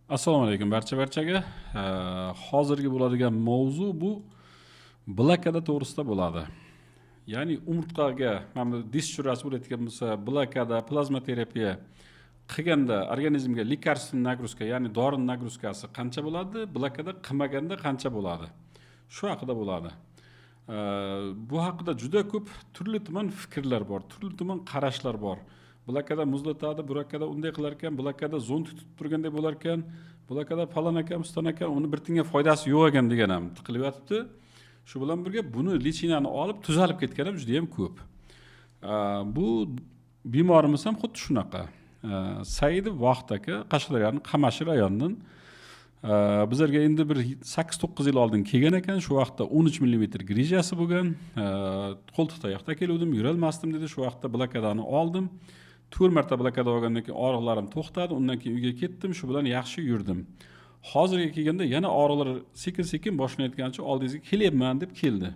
Assalomu alaykum barchaga. Hozirgi bo'ladigan mavzu bu blokada to'g'risida bo'ladi. Ya'ni umurtqaga mana bu dish churasi bo'layotgan bo'lsa, blokada plazma terapiya qilganda organizmga lekarstven nagruzka, ya'ni dori nagruzkasi qancha bo'ladi, blokada qilmaganda qancha bo'ladi. Shu haqida bo'ladi. Bu haqida juda ko'p turli tuman fikrlar bor, turli tuman qarashlar bor. Blokada muzlatadi, blokada unday qilar ekan, blokada zon tutib turgandek bo'lar ekan, blokada falon ekan, uston ekan, uni bir tinga foydasi yo'q ekan degan ham tiqilib yotibdi. Shu bilan birga buni lichinani olib tuzalib ketgan ham juda ham ko'p. Bu bemorimiz ham xuddi shunaqa. Saidov Vaqt aka Qashqadaryoning Qamashi rayonidan bizlarga endi bir 8-9 yil oldin kelgan ekan. Shu vaqtda 13 mm grijasi bo'lgan. Qo'ltiq tayoqda keluvdim, yurolmasdim dedi. Shu vaqtda blokadani oldim. 4 marta blokada olgandan keyin og'riqlarim to'xtadi. Undan keyin uyga ketdim. Shu bilan yaxshi yurdim. Hozirga kelganda yana og'riqlar sekin-sekin boshlanayotgancha oldingizga kelyapman deb keldi.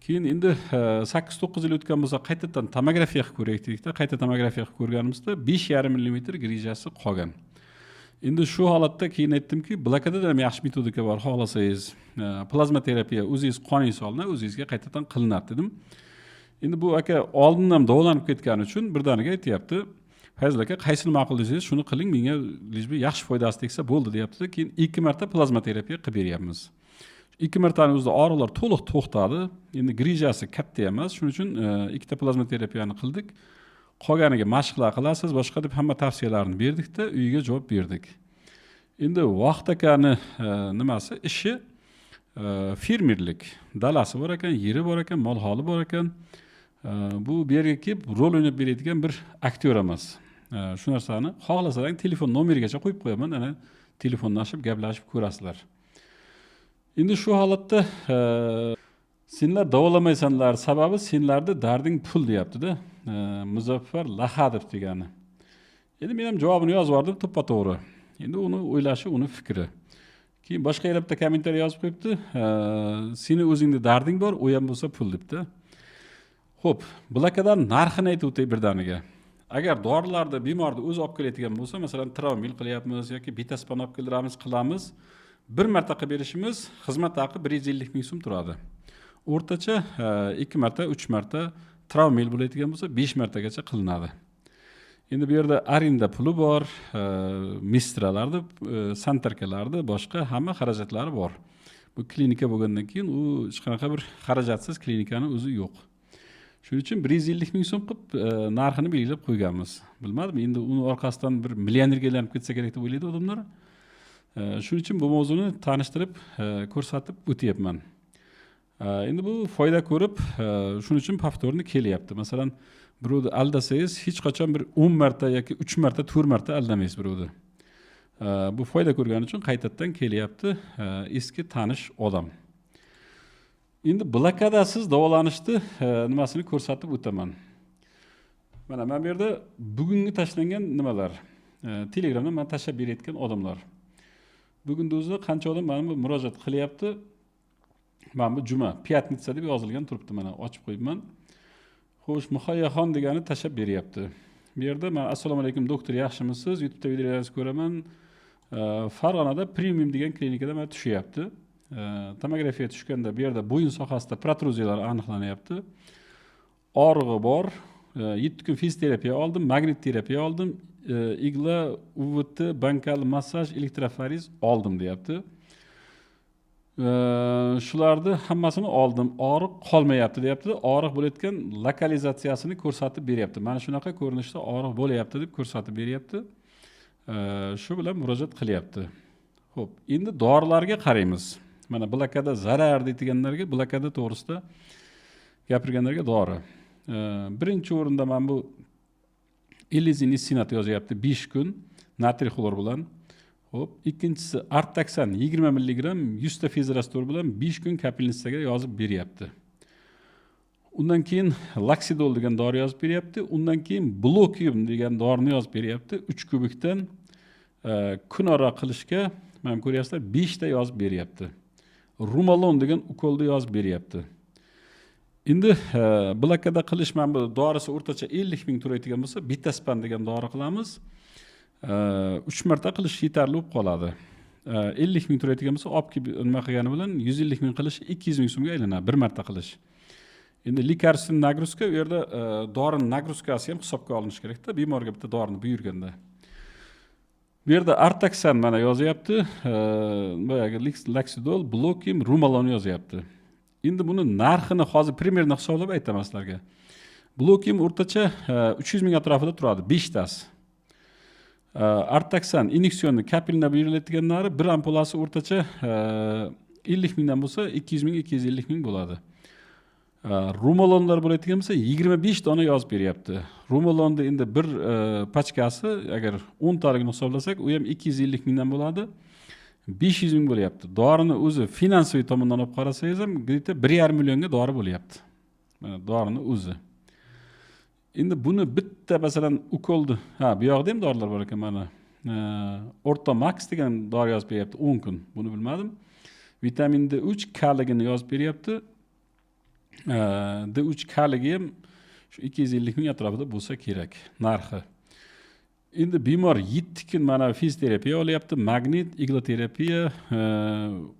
Keyin endi 8-9 yil o'tgan bo'lsa qaytadan tomografiya qilib ko'raylik dedikda, qayta tomografiya qilib ko'rganimizda 5,5 mm grijasi qolgan. Endi shu holatda keyin aytdimki, blokadada ham yaxshi metodika bor, xohlasangiz plazma terapiya o'zingiz qoningiz olinadi, o'zingizga qaytadan qilinadi dedim. Endi bu aka oldindan davolanib ketgani uchun birdaniga aytayapti, Fayzul aka qaysini ma'qul desangiz shuni qiling, menga yaxshi foydasi tegsa bo'ldi deyapti. Keyin 2 marta plazma terapiya qilib beryapmiz. 2 martaning o'zida og'riqlar to'liq to'xtadi. Endi grijasi katta emas, shuning uchun ikkita plazma terapiyani qildik. Qolganiga mashqlar qilasiz, boshqa deb hamma tavsiyalarni berdik-da, uyiga javob berdik. Endi Vaqt akani nimasi ishi fermerlik. Dalasi bor ekan, yeri bor ekan, mol holi bor ekan. Bu yerga kelib rol o'ynab beradigan bir aktyor emas. Shu narsani xohlasalang telefon nomerigacha qo'yib qo'yaman, ana telefonlashib gaplashib ko'rasizlar. Endi shu holatda senlar davolamaysanlar, sababi senlarda darding pul deyapti-da. Muzaffar Lahadov degani. Endi men ham javobini yozib yubordim to'ppa-to'g'ri. Endi uni o'ylashi, uni fikri. Keyin boshqa yerda kommentariy yozib qo'yibdi. Seni o'zingda darding bor, u ham bo'lsa pul debdi. Xo'p, blokadan narxini aytib o'tay birdaniga. Agar dorilarda bemorni o'zi olib kelayotgan bo'lsa, masalan, Travmil qilyapmiz yoki Bitaspan olib kelamiz, qilamiz. Bir marta qilib berishimiz xizmat haqi 150 ming so'm turadi. O'rtacha 2 marta, 3 marta Travmil bo'ladigan bo'lsa 5 martagacha qilinadi. Endi bu yerda arinda puli bor, mistralarda, santarkalarda, boshqa hamma xarajatlari bor. Bu klinika bo'lgandan keyin u hech qanaqa bir xarajatsiz klinikani o'zi yo'q. Shuning uchun 150 ming so'm qilib narxini belgilab qo'yganmiz. Bilmadim, endi uni orqasidan bir millionerga aylanib ketsa kerak deb o'ylaydi odamlar. Shuning uchun bu mavzuni tanishtirib, ko'rsatib o'tyapman. Endi bu foyda ko'rib, shuning uchun повторni kelyapti. Masalan, birovni aldasangiz hech qachon bir 10 marta yoki 3 marta, 4 marta aldamaysiz birovni. Bu foyda ko'rgani uchun qaytadan kelyapti eski tanish odam. Endi blokadasiz davolanishni nimasini ko'rsatib o'taman. Mana bu yerda bugungi tashlangan nimalar, Telegramda men tashlab berayotgan odamlar. Bugun o'zida qancha odam mana bu murojaat qilyapti. Mana bu juma, piyatnitsa deb yozilgan turibdi, mana ochib qo'yibman. Xo'sh, Muhayyaxon degani tashlab beryapti. Bu yerda men assalomu alaykum doktor, yaxshimisiz? YouTube'da videolaringizni ko'raman. Farg'onada Premium degan klinikada men tushyapti. Tomografiya tushganda bu yerda bo'yin sohasida protruziyalar aniqlanyapti. Og'rig'i bor. 7 kun fizioterapiya oldim, magnit terapiya oldim, igla, UVT, bankal massaj, elektroforiz oldim deyapti. Shularni hammasini oldim, og'riq qolmayapti deyapti. Og'riq bo'layotgan lokalizatsiyasini ko'rsatib beryapti. Mana shunaqa ko'rinishda og'riq bo'layapti deb ko'rsatib beryapti. Shu bilan murojaat qilyapti. Xo'p, endi dorilarga qaraymiz. Mana blokada zarar deydiganlarga, blokada to'g'risida gapirganlarga dori. Birinchi o'rinda men bu Ilizinissinat yozyapti 5 kun natriy xlor bilan. Xo'p, ikkinchisi Artaxan 20 mg 100 ta fezrastor bilan 5 kun kapelnitsaga yozib beryapti. Undan keyin Laxidol degan dori yozib beryapti. Undan keyin Blokium degan dorini yozib beryapti. 3 kubikdan kunora qilishga men ko'ryapsizlar 5 ta yozib beryapti. Rumalon degan ukolni yozib beryapti. Endi blokada qilish men bu dorisi o'rtacha 50 ming turadigan bo'lsa, Bitaspan degan dori qilamiz. 3 marta qilish yetarli bo'lib qoladi. 50 ming turadigan bo'lsa, olib kelib nima qilgani bilan 150 ming qilish 200 ming so'mga aylanadi bir marta qilish. Endi lekarstven nagruska u yerda dorining nagruskasi ham hisobga olinishi kerak-da, bemorga bitta dorini buyurganda. Bu yerda Artaxan mana yozyapti, boyagi Laxidol, Blokim, Rumalon yozyapti. Endi buni narxini hozir primerni hisoblab aytaman sizlarga. Blokim o'rtacha 300 ming atrofida turadi, 5 tasi. Artaxan inyeksionni kapilna buyurilayotganlari bir ampulasi o'rtacha 50 mingdan bo'lsa 200 ming 250 ming bo'ladi. Rumalonlar bo'ladigan bo'lsa 25 dona yozib beryapti. Rumalonni endi bir pachkasi agar 10 taligini hisoblasak, u ham 250 mingdan bo'ladi. 500 ming bo'lyapti. Dorini o'zi finansiy tomondan olib qarasangiz ham, где-то 1,5 millionga dori bo'lyapti. Mana dorini o'zi. Endi buni bitta masalan ukolni, bu yoqda ham dorilar bor ekan mana. Ortomax degan dori yozib beryapti 10 kun. Buni bilmadim. Vitamin D3 kaligini yozib beryapti. D3 kaligi ham shu 250 ming atrofida bo'lsa kerak narxi. Endi bemor 7 kun mana fizioterapiya olyapti, magnit, igloterapiya,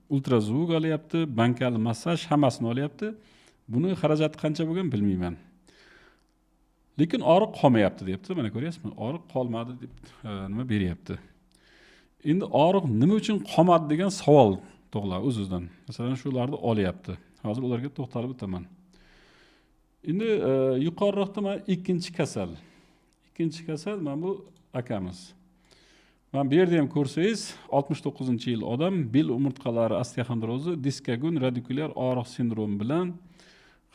ultrazvuk olyapti, bankali massaj hammasini olyapti. Buni xarajati qancha bo'lgan bilmayman. Lekin og'riq qolmayapti deyapti. Mana ko'ryapsizmi? Og'riq qolmadi deb nima beryapti. Endi og'riq nima uchun qolmadi degan savol tug'iladi o'z-o'zidan. Masalan, shularni olyapti. Hozir ularga to'xtalib o'taman. Endi yuqoriroqda mana ikkinchi kasal. Ikkinchi kasal mana bu akamiz. Mana bu yerda ham ko'rsangiz 69-yil odam bel umurtqalari osteoxondrozi, diskagun radikulyar og'riq sindromi bilan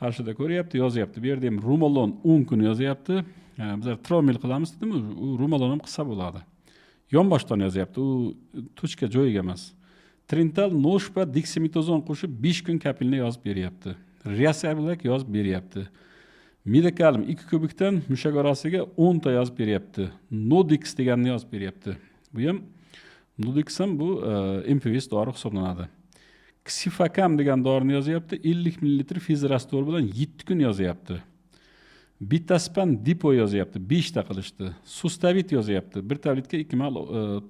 qarshida ko'ryapti, yozyapti. Bu yerda ham Rumalon 10 kun yozyapti. Bizlar Tromil qilamiz dedimi? U Rumalon ham qilsa bo'ladi. Yonboshdan yozyapti. U tuchka joyiga emas. Trintal, Noshpa, Dexametazon qo'shib 5 kun kapilni yozib beryapti. Riaserbilak yozib beryapti. Medikalim 2 kubikdan mushak orasiga 10 ta yozib beryapti. Nodix deganni yozib beryapti. Bu ham Nodix ham bu MPVS dori hisoblanadi. Xifakam degan dorini yozyapti. 50 ml fizrastor bilan 7 kun yozyapti. Bitaspan dipo yozyapti. 5 ta qilishdi. Sustavit yozyapti. Bir tabletga 2 mal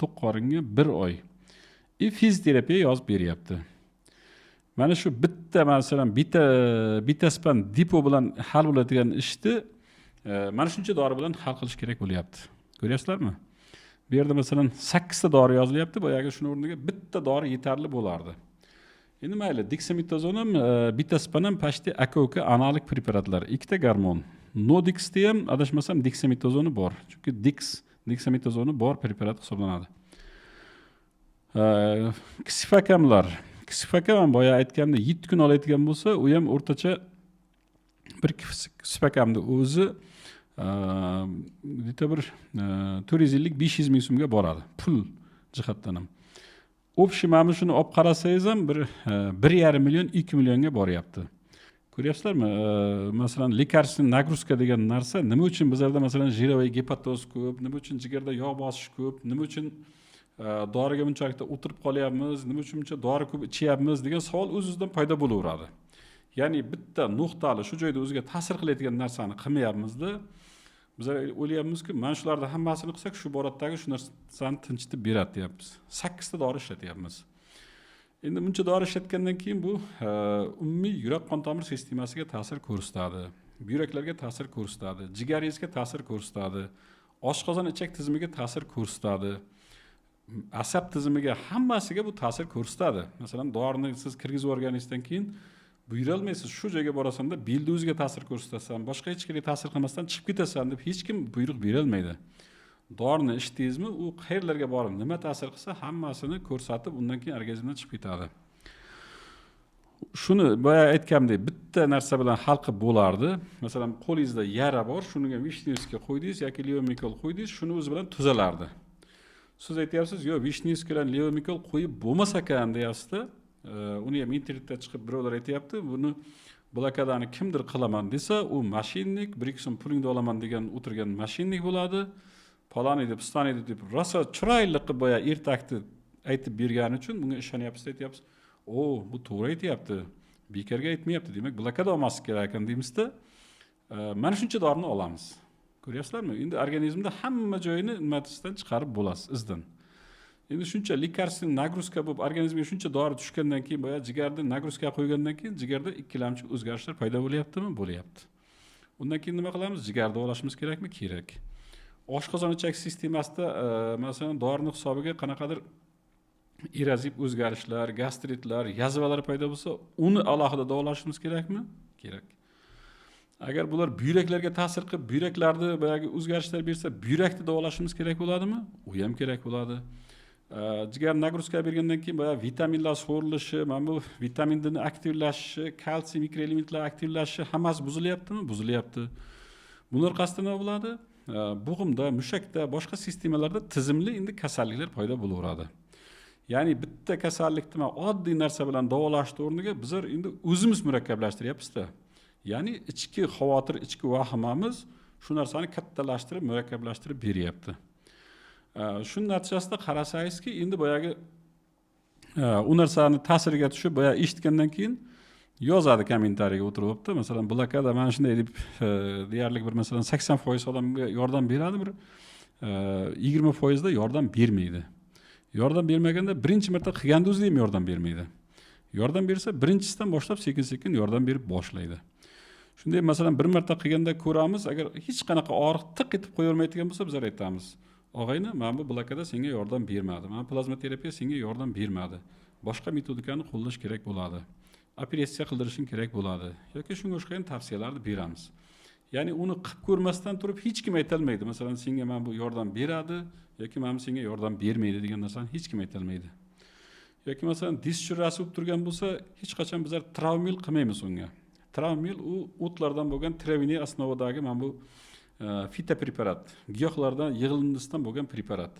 to'q qoringa 1 oy. Fizioterapiya yozib beryapti. Mana shu bitta masalan bitaspan dipo bilan hal bo'ladigan ishni mana shuncha dori bilan hal qilish kerak bo'lyapti. Ko'ryapsizlarmi? Bu yerda masalan 8 ta dori yozilyapti, boyagi shuni o'rniga bitta dori yetarli bo'lardi. Endi mayli, dexametazon ham, bitaspan ham pashti aka-uka analik preparatlar, ikkita gormon. Nodixda ham adashmasam dexametazoni bor. Chunki dexametazoni bor preparat hisoblanadi. Ksifakamlar. Ksifakam boya aytganda 7 kun oladigan bo'lsa, u ham o'rtacha bir ksifakamni o'zi bir 450-500 ming so'mga boradi. Pul jihatdan ham. Общий mana shuni olib qarasangiz ham bir 1,5 million 2 millionga boryapti. Ko'ryapsizlarmi? Masalan, lekarstven nagruska degan narsa nima uchun bizlarda masalan jiroviy gepatoz ko'p, nima uchun jigarda yog' bosish ko'p, nima uchun doriga bunchalik o'tirib qolyapmiz, nima uchun buncha dori ko'p ichyapmiz degan savol o'z-o'zidan paydo bo'laveradi. Ya'ni bitta nuqtali shu joyda o'ziga ta'sir qiladigan narsani qilmayapmiz-da. Biz o'ylayapmizki, mana shularni hammasini qilsak, shu boratdagi shu narsani tinchitib beradi deyapmiz. 8 ta dori ishlatyapmiz. Endi buncha dori ishlatgandan keyin bu umumiy yurak qon tomir sistemasiga ta'sir ko'rsatadi. Buyraklarga ta'sir ko'rsatadi, jigaringizga ta'sir ko'rsatadi, oshqozon ichak tizimiga ta'sir ko'rsatadi. Asab tizimiga hammasiga bu ta'sir ko'rsatadi. Masalan, dorini siz kirgizib o'rganingizdan keyin buyurolmaysiz, shu joyga borasan-da belni o'ziga ta'sir ko'rsatasan, boshqa hech kimga ta'sir qilmasdan chiqib ketasan deb hech kim buyruq berolmaydi. Dorini ichdingizmi, u qayerlarga borib nima ta'sir qilsa, hammasini ko'rsatib, undan keyin organizmdan chiqib ketadi. Shuni boya aytgandek, bitta narsa bilan hal qilib bo'lardi. Masalan, qo'lingizda yara bor, shuniga Vishnevskiy qo'ydingiz yoki Levomikol qo'ydingiz, shuni o'zi bilan tuzalardi. Siz aytyapsiz, yo'q, Vishnevskiy bilan Levomikol qo'yib bo'lmas ekan deyapsiz-da. Uni ham internetda chiqib birovlar aytyapti, buni blokadani kimdir qilaman desa, u mashinnik, 1-2 so'm pulingni olaman degan o'tirgan mashinnik bo'ladi. Paloni deb, pistoni deb rosa chiroyli qilib boya ertakni aytib bergani uchun bunga ishonyapsiz, aytyapsiz. Bu to'g'ri aytyapti. Bekarga aytmayapti, demak blokada olmaslik kerak ekan deymiz-da. Mana shuncha dorini olamiz. Ko'ryapsizlarmi? Endi organizmda hamma joyini nimadan chiqarib bo'lasiz, izdan. Endi shuncha lekarsin nagruzka bo'lib organizmga shuncha dori tushgandan keyin boya jigarda nagruzka qo'ygandan keyin jigarda ikkilamchi o'zgarishlar paydo bo'lyaptimi? Bo'lyapti. Undan keyin nima qilamiz? Jigarda olashimiz kerakmi? Kerak. Oshqozon ichak sistemasida masalan dorining hisobiga qanaqadir erozib o'zgarishlar, gastritlar, yazvalar paydo bo'lsa, uni alohida davolashimiz kerakmi? Kerak. Agar bular buyraklarga ta'sir qilib, buyraklarda boyagi o'zgarishlar bersa, buyrakni davolashimiz kerak bo'ladimi? U ham kerak bo'ladi. Jigar nagruzka bergandan keyin boya vitaminlar so'rilishi, mana bu vitamin D ning aktivlashishi, kalsiy mikroelementlar aktivlashishi hammasi buzilyaptimi? Buzilyapti. Bular qasdi nima bo'ladi? Bo'g'imda, mushakda, boshqa sistemalarda tizimli endi kasalliklar paydo bo'laveradi. Ya'ni bitta kasallikni oddiy narsa bilan davolashning o'rniga bizlar endi o'zimiz murakkablashtiryapmiz-da. Ya'ni ichki xavotir, ichki vahimamiz shu narsani kattalashtirib, murakkablashtirib beryapti. Shu natijasida qarasangizki, endi boyagi u narsani ta'siriga tushib, boya eshitgandan keyin yozadi kommentariyaga o'tiribdi. Masalan, blokada mana shunday deb deyarli bir masalan 80% odamga yordam beradi, bir 20% da yordam bermaydi. Yordam bermaganda birinchi marta qilganda o'zida ham yordam bermaydi. Yordam bersa, birinchisidan boshlab sekin-sekin yordam berib boshlaydi. Shunday masalan bir marta qilganda ko'ramiz, agar hech qanaqa og'riq tiq etib qo'yavermaydigan bo'lsa, biz aytamiz: "Og'ayni, men bu blokada senga yordam bermadi. Men plazma terapiya senga yordam bermadi. Boshqa metodikani qo'llash kerak bo'ladi. Operatsiya qildirishing kerak bo'ladi." yoki shunga o'xshagan tavsiyalarni beramiz. Ya'ni uni qilib ko'rmasdan turib hech kim aytolmaydi. Masalan, senga men bu yordam beradi yoki men senga yordam bermaydi degan narsani hech kim aytolmaydi. Yoki masalan diz churrasi bo'lib turgan bo'lsa, hech qachon bizlar travmil qilmaymiz unga. Travmil u o'tlardan bo'lgan traviniy asnovidagi mana bu fitopreparat, giyohlardan yig'ilindisidan bo'lgan preparat.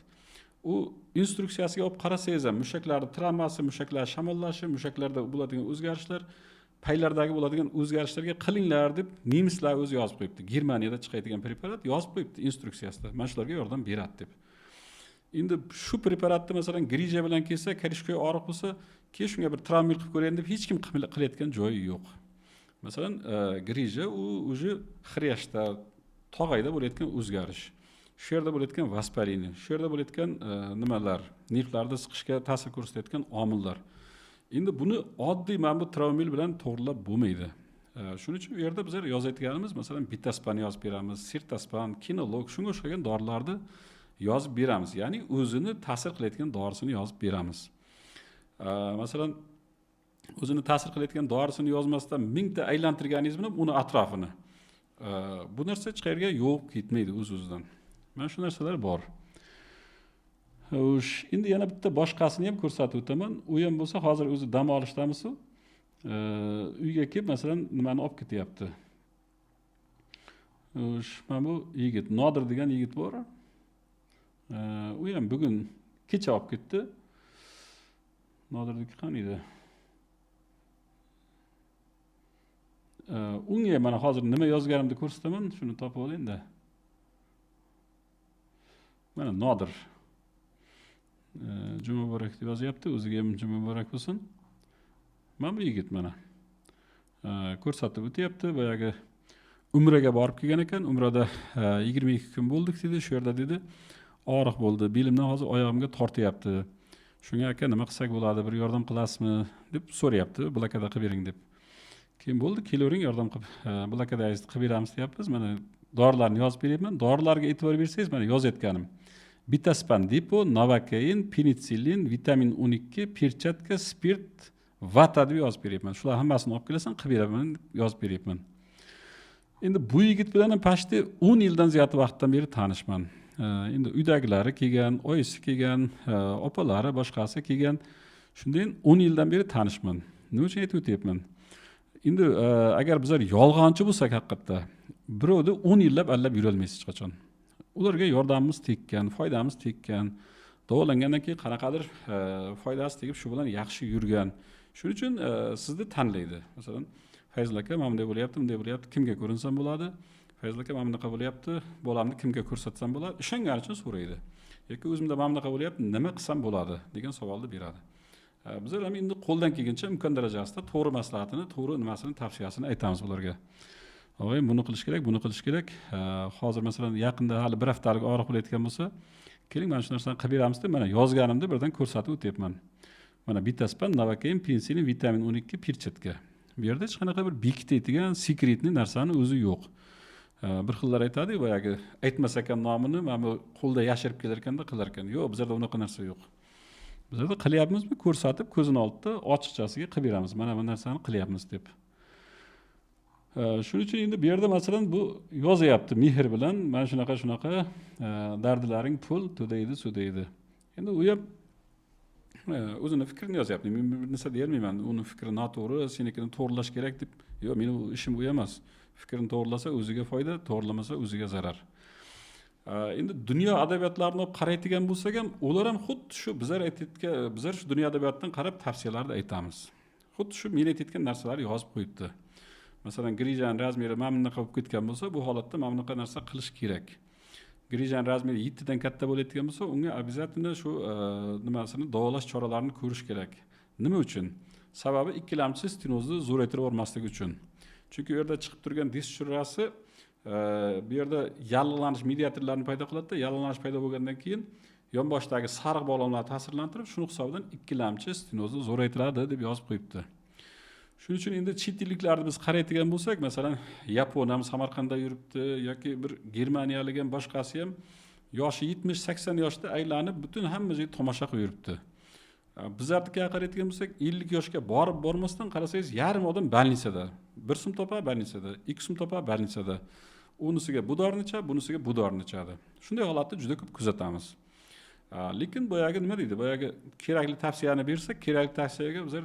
U instruksiyasiga olib qarasangiz ham mushaklarning travmasi, mushaklar shamollashi, mushaklarda bo'ladigan o'zgarishlar, paylardagi bo'ladigan o'zgarishlarga qilinglar deb nemislar o'zi yozib qo'yibdi. Germaniyada chiqadigan preparat yozib qo'yibdi instruksiyasida. Mana shularga yordam beradi deb. Endi shu preparatni masalan grija bilan kelsa, karishko'y og'riq bo'lsa, keyin shunga bir travmil qilib ko'rayin deb hech kim qilayotgan joyi yo'q. Masalan, grija u o'zi xriyashda, tog'ayda bo'layotgan o'zgarish. Shu yerda bo'layotgan vasparini, shu yerda bo'layotgan nimalar, nervlarni siqishga ta'sir ko'rsatayotgan omillar. Endi buni oddiy mana bu travmil bilan to'g'rilab bo'lmaydi. Shuning uchun bu yerda bizlar yozayotganimiz masalan bitaspan yozib beramiz, sirtaspan, kinolog, shunga o'xshagan dorilarni yozib beramiz. Ya'ni o'zini ta'sir qilayotgan dorisini yozib beramiz. Masalan, o'zini ta'sir qilayotgan dorisini yozmasdan mingta aylantirganingiz bilan uni atrofini. Bu narsa hech qayerga yo'q ketmaydi o'z-o'zidan. Mana shu narsalar bor. Endi yana bitta boshqasini ham ko'rsatib o'taman. U ham bo'lsa hozir o'zi dam olishdamiz. Uyga kelib masalan nimani olib ketyapti. Mana bu yigit, Nodir degan yigit bor. U ham bugun kecha olib ketdi. Nodirdiki qani edi? Unga mana hozir nima yozganimni ko'rsataman, shuni topib oling-da. Mana Nodir. Juma muborak deb yozyapti, o'ziga ham juma muborak bo'lsin. Mana bu yigit mana. Ko'rsatib o'tyapti, boyagi umraga borib kelgan ekan. Umrada 22 kun bo'ldik dedi, shu yerda dedi. Og'riq bo'ldi, belimdan hozir oyog'imga tortyapti. Shunga aka nima qilsak bo'ladi, bir yordam qilasizmi deb so'rayapti, blokada qilib bering deb. Keyin bo'ldi, kelavering yordam qilib, blokadangizni qilib beramiz deyapmiz. Mana dorilarni yozib beryapman. Dorilarga e'tibor bersangiz, mana yozayotganim. Bitaspan depo, Novocain, penicillin, vitamin 12, perchatka, spirt, vata deb yozib beryapman. Shular hammasini olib kelasan, qilib beraman deb yozib beryapman. Endi bu yigit bilan pashti 10 yildan ziyod vaqtdan beri tanishman. Endi uydagilari kelgan, oyisi kelgan, opalari, boshqasi kelgan. Shundan 10 yildan beri tanishman. Nima uchun aytib o'tyapman? Endi agar bizlar yolg'onchi bo'lsak haqiqatda, birovni 10 yillab allab yura olmaysiz hech qachon. Ularga yordamimiz tekkan, foydamiz tekkan, davolangandan keyin qanaqadir foydasi tegib shu bilan yaxshi yurgan. Shuning uchun sizni tanlaydi. Masalan, Fayzul aka mana bunday bo'lyapti, bunday bo'lyapti, kimga ko'rinsam bo'ladi? Fayzul aka mana bunaqa bo'lyapti, bolamni kimga ko'rsatsam bo'ladi? Ishongani uchun so'raydi. Yoki o'zimda mana bunaqa bo'lyapti, nima qilsam bo'ladi degan savolni beradi. Bizlar ham endi qo'ldan kelgancha imkon darajasida to'g'ri maslahatini, to'g'ri nimasini, tavsiyasini aytamiz ularga. Og'ay buni qilish kerak, buni qilish kerak. Hozir masalan yaqinda hali bir haftalik og'riq bo'layotgan bo'lsa, keling mana shu narsani qilib beramiz deb mana yozganimda birdan ko'rsatib o'tyapman. Mana bitaspan Novocain pensilin vitamin 12 pirchetka. Bu yerda hech qanaqa bir bekitadigan sekretli narsani o'zi yo'q. Bir xillar aytadi, boyagi aytmas ekan nomini, mana bu qo'lda yashirib kelar ekanda qilar ekan. Yo'q, bizlarda unaqa narsa yo'q. Bizlarda qilyapmizmi, ko'rsatib ko'zini oldida ochiqchasiga qilib beramiz. Mana bu narsani qilyapmiz deb. Shuning uchun endi bu yerda masalan bu yozyapti mehr bilan, mana shunaqa dardlaring pul to'daydi, sudaydi. Endi u ham o'zini fikrini yozyapti. Men bir narsa deyolmayman. Uni fikri noto'g'ri, senikini to'g'rilash kerak deb. Yo'q, meni ishim bu emas. Fikrini to'g'rilasa o'ziga foyda, to'g'rilamasa o'ziga zarar. Endi dunyo adabiyotlarini qaraydigan bo'lsak ham, ular ham xuddi shu bizlar shu dunyo adabiyotidan qarab tavsiyalarni aytamiz. Xuddi shu men aytayotgan narsalarni yozib qo'yibdi. Masalan, Grijan razmeri mana bunaqa bo'lib ketgan bo'lsa, bu holatda mana bunaqa narsa qilish kerak. Grijan razmeri 7 dan katta bo'layotgan bo'lsa, unga обязательно shu nimasini davolash choralarini ko'rish kerak. Nima uchun? Sababi ikkilamchi stenozni zo'raytirib o'rmaslik uchun. Chunki u yerda chiqib turgan disk churrasi bu yerda yallig'lanish mediatorlarini paydo qiladi-da, yallig'lanish paydo bo'lgandan keyin yonboshdagi sariq balonlarni ta'sirlantirib, shuning hisobidan ikkilamchi stenozni zo'raytiradi deb yozib qo'yibdi. Shuning uchun endi chet elliklarni biz qaraydigan bo'lsak, masalan, Yapon ham Samarqandda yuribdi yoki bir Germaniyalik ham boshqasi ham yoshi 70-80 yoshda aylanib butun hamma joyga tomosha qilib yuribdi. Bizlarnikiga qaraydigan bo'lsak, 50 yoshga borib bormasdan qarasangiz, yarim odam больницада. 1 so'm topar больницада, 2 so'm topar больницада. Unisiga bu dorini ichadi, bunisiga bu dorini ichadi. Shunday holatni juda ko'p kuzatamiz. Lekin boyagi nima deydi? Boyagi kerakli tavsiyani bersak, kerakli tavsiyaga bizlar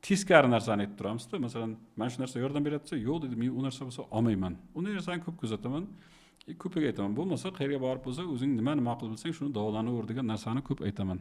teskari narsani aytib turamiz-da. Masalan, men shu narsa yordam beradi desa, yo'q dedi, men u narsa bo'lsa olmayman. Unday narsani ko'p kuzataman. Ko'piga aytaman. Bo'lmasa, qayerga borib bo'lsa, o'zing nimani ma'qul bilsang, shuni davolanar degan narsani ko'p aytaman.